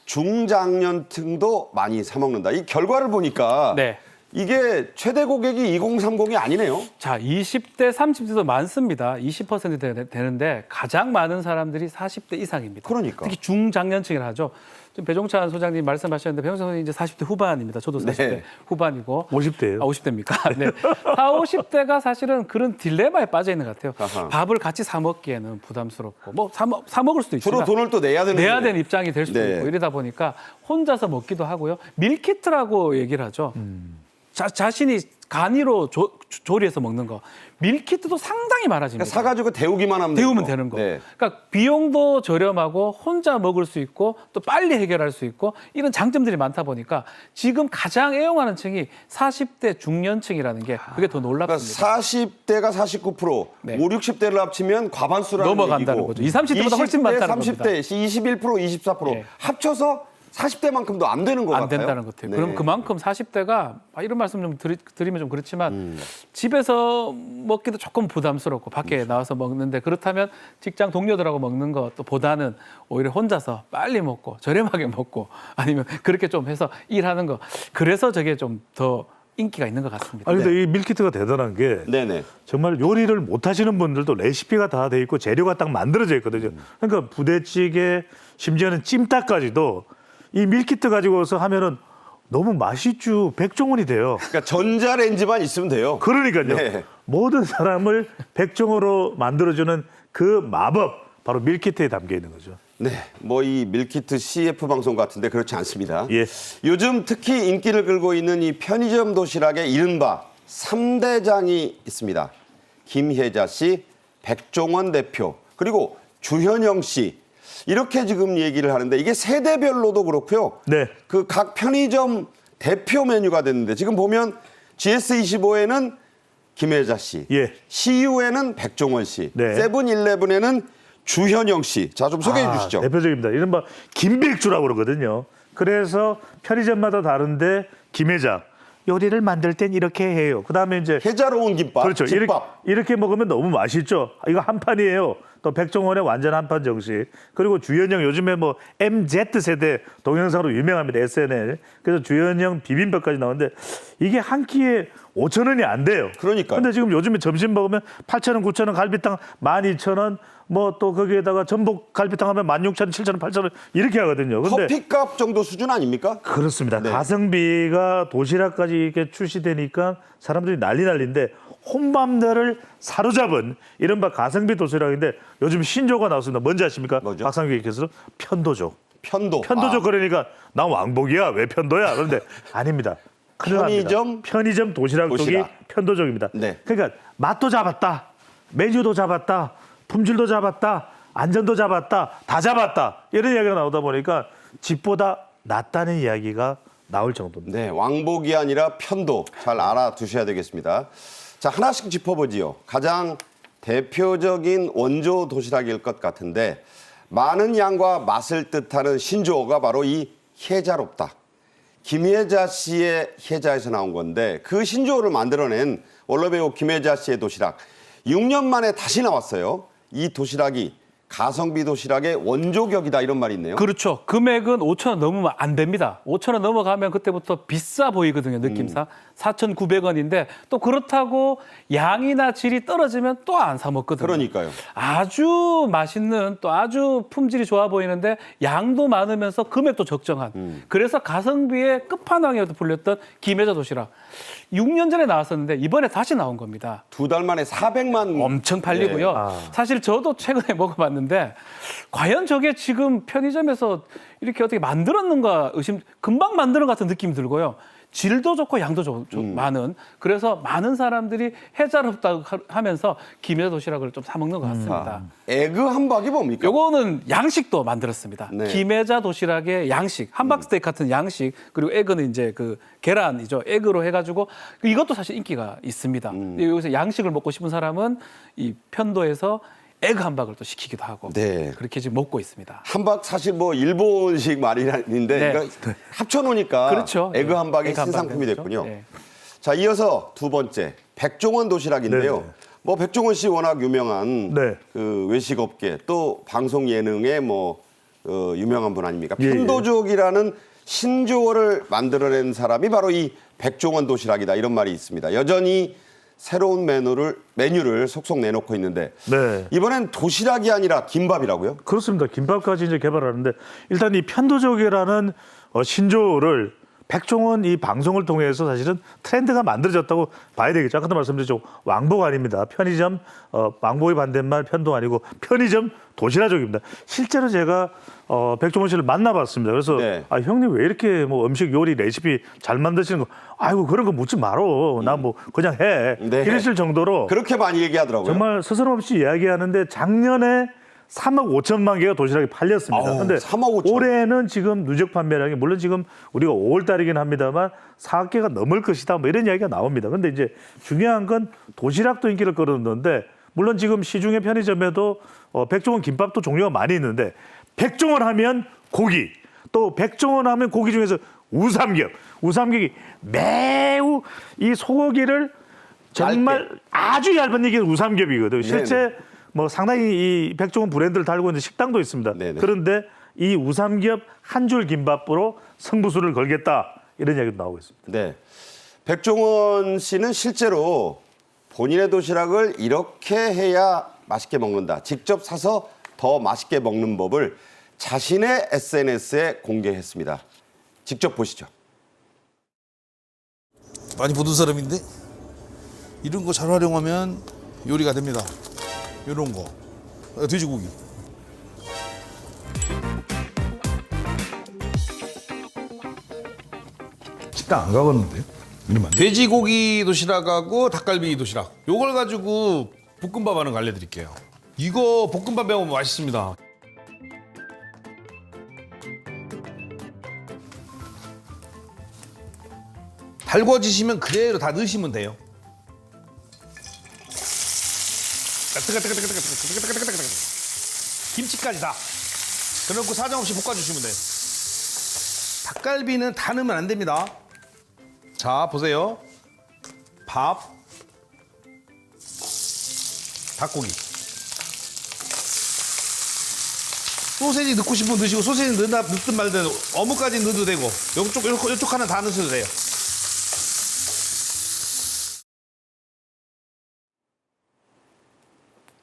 중장년층도 많이 사 먹는다. 이 결과를 보니까 네. 이게 최대 고객이 2030이 아니네요. 자, 20대, 30대도 많습니다. 20% 되는데 가장 많은 사람들이 40대 이상입니다. 그러니까. 특히 중장년층이라 하죠. 지금 배종찬 소장님 말씀하셨는데 배종찬 소장님 이제 40대 후반입니다. 저도 40대 네. 후반이고 50대예요. 아, 50대입니까? 네. 40, 50대가 사실은 그런 딜레마에 빠져 있는 것 같아요. 아하. 밥을 같이 사 먹기에는 부담스럽고 뭐 사 먹을 수도 주로 있지만 돈을 또 내야 되는 입장이 될 수도 네. 있고 이러다 보니까 혼자서 먹기도 하고요. 밀키트라고 얘기를 하죠. 자신이 간이로 조리해서 먹는 거. 밀키트도 상당히 많아집니다. 그러니까 사가지고 데우기만 하면 데우면 되는 되는 거. 네. 그러니까 비용도 저렴하고 혼자 먹을 수 있고 또 빨리 해결할 수 있고 이런 장점들이 많다 보니까 지금 가장 애용하는 층이 40대 중년층이라는 게 그게 더 그러니까 놀랍습니다. 40대가 49%, 네. 5, 60대를 합치면 과반수라는 넘어간다는 얘기고 거죠. 20, 30대보다 훨씬 많다는 30대, 21%, 24% 네. 합쳐서 40대만큼도 안 되는 것 안 같아요. 된다는 것 같아요. 네. 그럼 그만큼 40대가 이런 말씀 좀 드리면 좀 그렇지만 집에서 먹기도 조금 부담스럽고 밖에 나와서 먹는데 그렇다면 직장 동료들하고 먹는 것보다는 오히려 혼자서 빨리 먹고 저렴하게 먹고 아니면 그렇게 좀 해서 일하는 거 그래서 저게 좀 더 인기가 있는 것 같습니다. 아니 근데 이 밀키트가 대단한 게 네네. 정말 요리를 못 하시는 분들도 레시피가 다 돼 있고 재료가 딱 만들어져 있거든요. 그러니까 부대찌개 심지어는 찜닭까지도 이 밀키트 가지고서 하면은 너무 맛있죠. 백종원이 돼요. 그러니까 전자레인지만 있으면 돼요. 그러니까요. 네. 모든 사람을 백종원으로 만들어주는 그 마법 바로 밀키트에 담겨 있는 거죠. 네, 뭐 이 밀키트 CF 방송 같은데 그렇지 않습니다. 예. 요즘 특히 인기를 끌고 있는 이 편의점 도시락의 이른바 3대장이 있습니다. 김혜자 씨, 백종원 대표, 그리고 주현영 씨. 이렇게 지금 얘기를 하는데 이게 세대별로도 그렇고요. 네. 그 각 편의점 대표 메뉴가 됐는데 지금 보면 GS25에는 김혜자 씨, 예. CU에는 백종원 씨, 네. 세븐일레븐에는 주현영 씨. 자, 좀 소개해 주시죠. 대표적입니다. 이른바 김백주라고 그러거든요. 그래서 편의점마다 다른데 김혜자 요리를 만들 땐 이렇게 해요. 그다음에 이제 해자로운 김밥, 그렇죠. 집밥. 이렇게 먹으면 너무 맛있죠. 이거 한 판이에요. 또 백종원의 완전 한판 정식. 그리고 주현영 요즘에 뭐 MZ 세대 동영상으로 유명합니다. SNL. 그래서 주현영 비빔밥까지 나오는데 이게 한 끼에 5,000원이 안 돼요. 그러니까요. 근데 지금 요즘에 점심 먹으면 8,000원, 9,000원, 갈비탕 12,000원, 뭐 또 거기에다가 전복 갈비탕 하면 16,000원, 7,000원, 8,000원 이렇게 하거든요. 근데 커피값 정도 수준 아닙니까? 그렇습니다. 네. 가성비가 도시락까지 이렇게 출시되니까 사람들이 난리인데 혼밥들을 사로잡은 이른바 가성비 도시락인데 요즘 신조가 나왔습니다. 뭔지 아십니까? 뭐죠? 박상규 기께서 편도죠. 편도. 편도죠. 아, 그러니까 나 왕복이야. 왜 편도야? 그런데 아닙니다. 큰일 편의점? 납니다. 편의점 도시락 쪽이 도시락. 편도족입니다. 네. 그러니까 맛도 잡았다. 메뉴도 잡았다. 품질도 잡았다. 안전도 잡았다. 다 잡았다. 이런 이야기가 나오다 보니까 집보다 낫다는 이야기가 나올 정도입니다. 네, 왕복이 아니라 편도. 잘 알아두셔야 되겠습니다. 자, 하나씩 짚어보지요. 가장 대표적인 원조 도시락일 것 같은데 많은 양과 맛을 뜻하는 신조어가 바로 이 혜자롭다. 김혜자 씨의 혜자에서 나온 건데 그 신조어를 만들어낸 원로배우 김혜자 씨의 도시락 6년 만에 다시 나왔어요. 이 도시락이 가성비 도시락의 원조격이다 이런 말이 있네요. 그렇죠. 금액은 5,000원 넘으면 안 됩니다. 5,000원 넘어가면 그때부터 비싸 보이거든요, 느낌상. 4,900원인데 또 그렇다고 양이나 질이 떨어지면 또 안 사 먹거든요. 그러니까요. 아주 맛있는 또 아주 품질이 좋아 보이는데 양도 많으면서 금액도 적정한. 그래서 가성비의 끝판왕이라고 불렸던 김혜자 도시락. 6년 전에 나왔었는데 이번에 다시 나온 겁니다. 2달 만에 400만 엄청 팔리고요. 예. 사실 저도 최근에 먹어봤는데 과연 저게 지금 편의점에서 이렇게 어떻게 만들었는가 금방 만드는 것 같은 느낌이 들고요. 질도 좋고 양도 많은. 그래서 많은 사람들이 해자롭다고 하면서 김혜자 도시락을 좀 사 먹는 것 같습니다. 에그 함박이 뭡니까? 요거는 양식도 만들었습니다. 네. 김혜자 도시락의 양식, 함박 스테이크 같은 양식, 그리고 에그는 이제 그 계란이죠. 에그로 해가지고 이것도 사실 인기가 있습니다. 여기서 양식을 먹고 싶은 사람은 이 편도에서 에그 함박을 또 시키기도 하고 네. 그렇게 지금 먹고 있습니다. 함박 사실 뭐 일본식 말이라는데 네. 그러니까 합쳐놓으니까 그렇죠. 에그 함박이 에그 함박 신상품이 되죠. 됐군요. 네. 자, 이어서 두 번째 백종원 도시락인데요. 네네. 뭐 백종원 씨 워낙 유명한 네. 그 외식업계 또 방송 예능에 뭐 유명한 분 아닙니까? 예, 예. 편도족이라는 신조어를 만들어낸 사람이 바로 이 백종원 도시락이다 이런 말이 있습니다. 여전히 새로운 메뉴를 속속 내놓고 있는데 네. 이번엔 도시락이 아니라 김밥이라고요? 그렇습니다. 김밥까지 이제 개발하는데 일단 이 편도족이라는 신조어를 백종원 이 방송을 통해서 사실은 트렌드가 만들어졌다고 봐야 되겠죠. 아까도 말씀드렸죠. 왕복 아닙니다. 편의점 왕복의 반대말 편도 아니고 편의점 도시락족입니다. 실제로 제가 백종원 씨를 만나봤습니다. 그래서 네. 아, 형님 왜 이렇게 뭐 음식 요리 레시피 잘 만드시는 거? 아이고 그런 거 묻지 말어. 나 뭐 그냥 해. 네. 이러실 정도로 그렇게 많이 얘기하더라고요. 정말 스스럼없이 이야기하는데 작년에 3억 5천만 개가 도시락이 팔렸습니다. 아우, 그런데 3억 5천. 올해는 지금 누적 판매량이 물론 지금 우리가 5월 달이긴 합니다만 4억 개가 넘을 것이다. 뭐 이런 이야기가 나옵니다. 그런데 이제 중요한 건 도시락도 인기를 끌었는데 물론 지금 시중의 편의점에도 백종원 김밥도 종류가 많이 있는데 백종원 하면 고기 또 백종원 하면 고기 중에서 우삼겹이 매우 이 소고기를 정말 아주 얇은 이게 우삼겹이거든요. 실제 뭐 상당히 이 백종원 브랜드를 달고 있는 식당도 있습니다. 네네. 그런데 이 우삼겹 한 줄 김밥으로 승부수를 걸겠다 이런 이야기도 나오고 있습니다. 네. 백종원 씨는 실제로 본인의 도시락을 이렇게 해야 맛있게 먹는다. 직접 사서 더 맛있게 먹는 법을 자신의 SNS에 공개했습니다. 직접 보시죠. 많이 보던 사람인데 이런 거 잘 활용하면 요리가 됩니다. 이런 거 돼지고기. 식당 안 가봤는데요? 이러면 안 돼요? 돼지고기 도시락하고 닭갈비 도시락. 요걸 가지고 볶음밥 하는 거 알려드릴게요. 이거 볶음밥 배우면 맛있습니다. 달궈지시면 그대로 다 넣으시면 돼요. 김치까지 다. 그래놓고 사정없이 볶아주시면 돼요. 닭갈비는 다 넣으면 안 됩니다. 자, 보세요. 밥, 닭고기. 소세지 넣고 싶으면 넣으시고 소세지 넣든 말든 어묵까지 넣어도 되고 이쪽 하나 다 넣으셔도 돼요.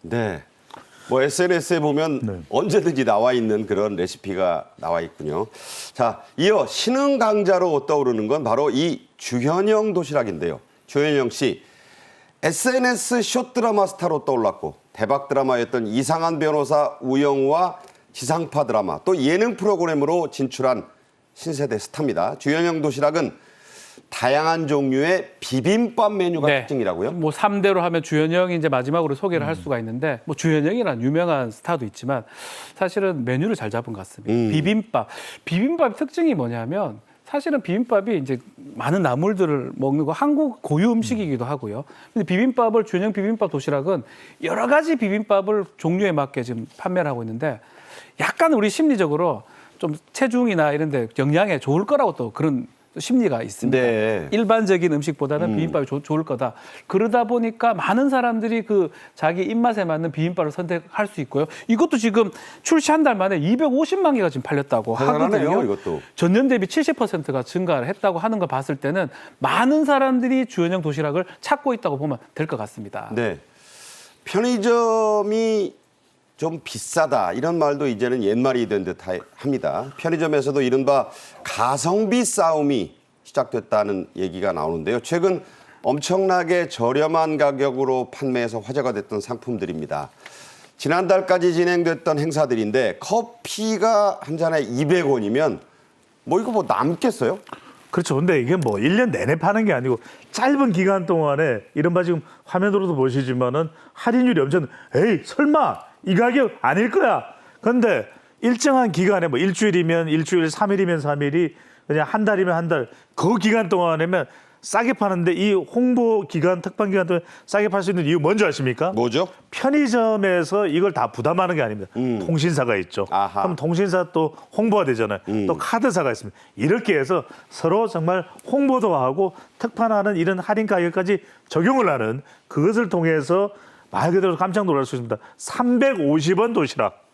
네. 뭐 SNS에 보면 네. 언제든지 나와 있는 그런 레시피가 나와 있군요. 자, 이어 신흥 강자로 떠오르는 건 바로 이 주현영 도시락인데요. 주현영 씨, SNS 숏드라마 스타로 떠올랐고 대박 드라마였던 이상한 변호사 우영우와 지상파 드라마 또 예능 프로그램으로 진출한 신세대 스타입니다. 주현영 도시락은 다양한 종류의 비빔밥 메뉴가 특징이라고요? 뭐 3대로 하면 주현영이 이제 마지막으로 소개를 할 수가 있는데 뭐 주현영이라는 유명한 스타도 있지만 사실은 메뉴를 잘 잡은 것 같습니다. 비빔밥 특징이 뭐냐면 사실은 비빔밥이 이제 많은 나물들을 먹는 거 한국 고유 음식이기도 하고요. 근데 비빔밥을 주현영 비빔밥 도시락은 여러 가지 비빔밥을 종류에 맞게 지금 판매를 하고 있는데 약간 우리 심리적으로 좀 체중이나 이런 데 영양에 좋을 거라고 또 그런 또 심리가 있습니다. 네. 일반적인 음식보다는 비빔밥이 좋을 거다. 그러다 보니까 많은 사람들이 그 자기 입맛에 맞는 비빔밥을 선택할 수 있고요. 이것도 지금 출시 한 달 만에 250만 개가 지금 팔렸다고 대단하네요, 하거든요. 이것도. 전년 대비 70%가 증가를 했다고 하는 거 봤을 때는 많은 사람들이 주연형 도시락을 찾고 있다고 보면 될 것 같습니다. 네. 편의점이 좀 비싸다 이런 말도 이제는 옛말이 된 듯 합니다. 편의점에서도 이른바 가성비 싸움이 시작됐다는 얘기가 나오는데요. 최근 엄청나게 저렴한 가격으로 판매해서 화제가 됐던 상품들입니다. 지난달까지 진행됐던 행사들인데 커피가 한 잔에 200원이면 뭐 이거 뭐 남겠어요? 그렇죠. 근데 이게 뭐 1년 내내 파는 게 아니고 짧은 기간 동안에 이른바 지금 화면으로도 보시지만은 할인율이 엄청 에이 설마 이 가격 아닐 거야. 그런데 일정한 기간에 뭐 일주일이면 일주일, 3일이면 3일이 그냥 한 달이면 한 달 그 기간 동안에면 싸게 파는데 이 홍보 기간, 특판 기간 동안 싸게 팔 수 있는 이유 뭔지 아십니까? 뭐죠? 편의점에서 이걸 다 부담하는 게 아닙니다. 통신사가 있죠. 아하. 그럼 통신사 또 홍보가 되잖아요. 또 카드사가 있습니다. 이렇게 해서 서로 정말 홍보도 하고 특판하는 이런 할인 가격까지 적용을 하는 그것을 통해서 말 그대로 깜짝 놀랄 수 있습니다. 350원 도시락.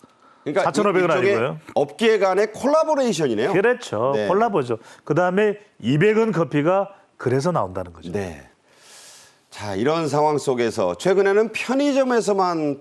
그러니까 4,500원 일종의 아니고요. 업계 간의 콜라보레이션이네요. 그렇죠. 네. 콜라보죠. 그다음에 200원 커피가 그래서 나온다는 거죠. 네. 자, 이런 상황 속에서 최근에는 편의점에서만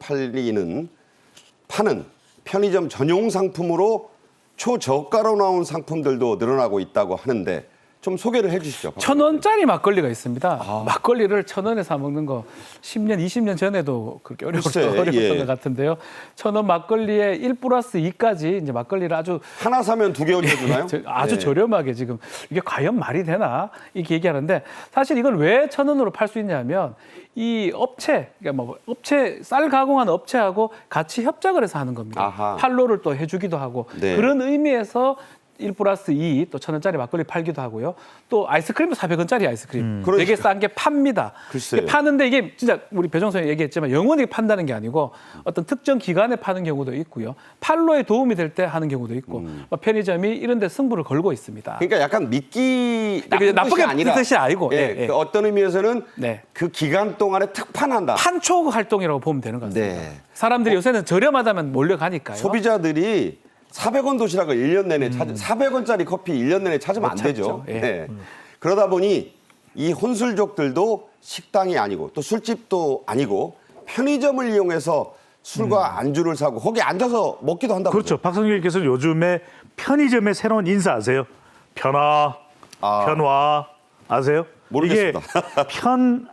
파는 편의점 전용 상품으로 초저가로 나온 상품들도 늘어나고 있다고 하는데 좀 소개를 해 주시죠. 1,000원짜리 막걸리가 있습니다. 막걸리를 1,000원에 사 먹는 거 10년, 20년 전에도 그렇게 글쎄, 어려웠던 예. 것 같은데요. 1,000원 막걸리에 1+2까지 이제 막걸리를 아주 하나 사면 2개 얹어주나요? 아주 네. 저렴하게 지금 이게 과연 말이 되나 이렇게 얘기하는데 사실 이걸 왜 1,000원으로 팔 수 있냐면 이 업체, 그러니까 뭐 업체 쌀 가공하는 업체하고 같이 협작을 해서 하는 겁니다. 아하. 판로를 또 해주기도 하고 네. 그런 의미에서 1+2 또 1,000원짜리 막걸리 팔기도 하고요. 또 아이스크림도 400원짜리 아이스크림 되게 그러니까. 싼 게 팝니다. 글쎄요. 이게 파는데 이게 진짜 우리 배정선이 얘기했지만 영원히 판다는 게 아니고 어떤 특정 기간에 파는 경우도 있고요. 판로에 도움이 될 때 하는 경우도 있고 뭐 편의점이 이런 데 승부를 걸고 있습니다. 그러니까 약간 믿기 나쁜 나쁘게 뜻이 아니라 뜻이 아니고, 예, 예, 예. 그 어떤 의미에서는 네. 그 기간 동안에 특판한다. 판촉 활동이라고 보면 되는 것 같습니다. 네. 사람들이 요새는 저렴하다면 몰려가니까요. 소비자들이 400원 도시락을 1년 내내 400원짜리 커피 1년 내내 찾으면 안 되죠. 찾죠. 예. 네. 그러다 보니 이 혼술족들도 식당이 아니고 또 술집도 아니고 편의점을 이용해서 술과 안주를 사고 거기 앉아서 먹기도 한다고. 그렇죠. 박성규님께서 요즘에 편의점의 새로운 인사 아세요? 편화, 편화 아세요? 모르겠습니다. 이게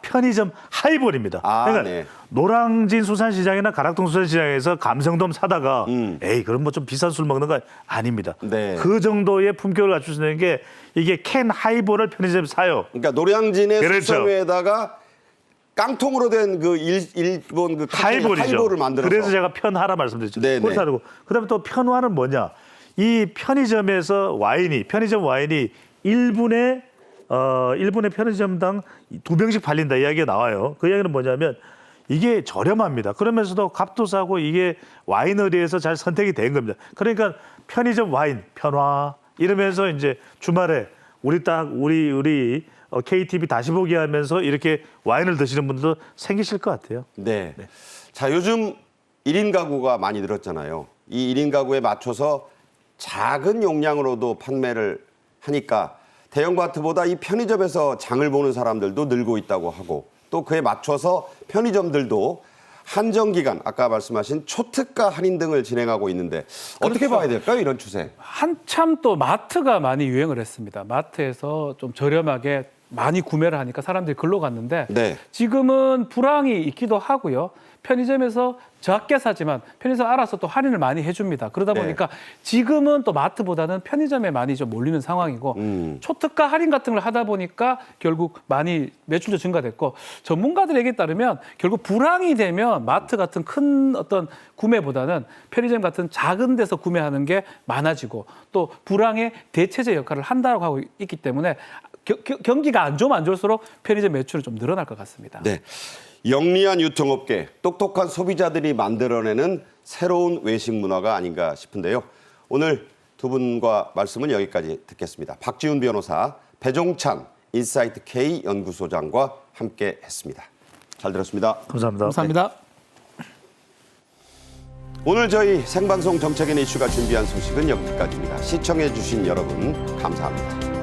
편의점 하이볼입니다. 아, 그러니까 네. 노량진 수산시장이나 가락동 수산시장에서 감성돔 사다가 에이 그럼 뭐 좀 비싼 술 먹는 거 아닙니다. 네. 그 정도의 품격을 갖출 수 있는 게 이게 캔 하이볼을 편의점에서 사요. 그러니까 노량진의 그렇죠. 수섬에다가 깡통으로 된 그 일본 그 하이볼이죠. 하이볼을 만들어서. 그래서 제가 편하라 말씀드렸죠. 네네. 그걸 사고 그다음에 또 편화는 뭐냐? 이 편의점에서 편의점 와인이 1분에 편의점당 2병씩 팔린다 이야기가 나와요. 그 이야기는 뭐냐면 이게 저렴합니다. 그러면서도 값도 싸고 이게 와이너리에서 잘 선택이 된 겁니다. 그러니까 편의점 와인 편화 이러면서 이제 주말에 우리 KTV 다시 보기 하면서 이렇게 와인을 드시는 분들도 생기실 것 같아요. 네. 자, 요즘 1인 가구가 많이 늘었잖아요. 이 1인 가구에 맞춰서 작은 용량으로도 판매를 하니까 대형마트보다 이 편의점에서 장을 보는 사람들도 늘고 있다고 하고 또 그에 맞춰서 편의점들도 한정기간, 아까 말씀하신 초특가 할인 등을 진행하고 있는데 어떻게 그렇죠. 봐야 될까요? 이런 추세. 한참 또 마트가 많이 유행을 했습니다. 마트에서 좀 저렴하게 많이 구매를 하니까 사람들이 글로 갔는데 네. 지금은 불황이 있기도 하고요. 편의점에서 작게 사지만 편의점 알아서 또 할인을 많이 해줍니다. 그러다 네. 보니까 지금은 또 마트보다는 편의점에 많이 좀 몰리는 상황이고 초특가 할인 같은 걸 하다 보니까 결국 많이 매출도 증가됐고 전문가들 얘기에 따르면 결국 불황이 되면 마트 같은 큰 어떤 구매보다는 편의점 같은 작은 데서 구매하는 게 많아지고 또 불황의 대체제 역할을 한다고 하고 있기 때문에 경기가 안 좋으면 안 좋을수록 편의점 매출은 좀 늘어날 것 같습니다. 네. 영리한 유통업계, 똑똑한 소비자들이 만들어내는 새로운 외식 문화가 아닌가 싶은데요. 오늘 두 분과 말씀은 여기까지 듣겠습니다. 박지훈 변호사, 배종찬 인사이트 K 연구소장과 함께했습니다. 잘 들었습니다. 감사합니다. 감사합니다. 오늘 저희 생방송 정책인 이슈가 준비한 소식은 여기까지입니다. 시청해 주신 여러분 감사합니다.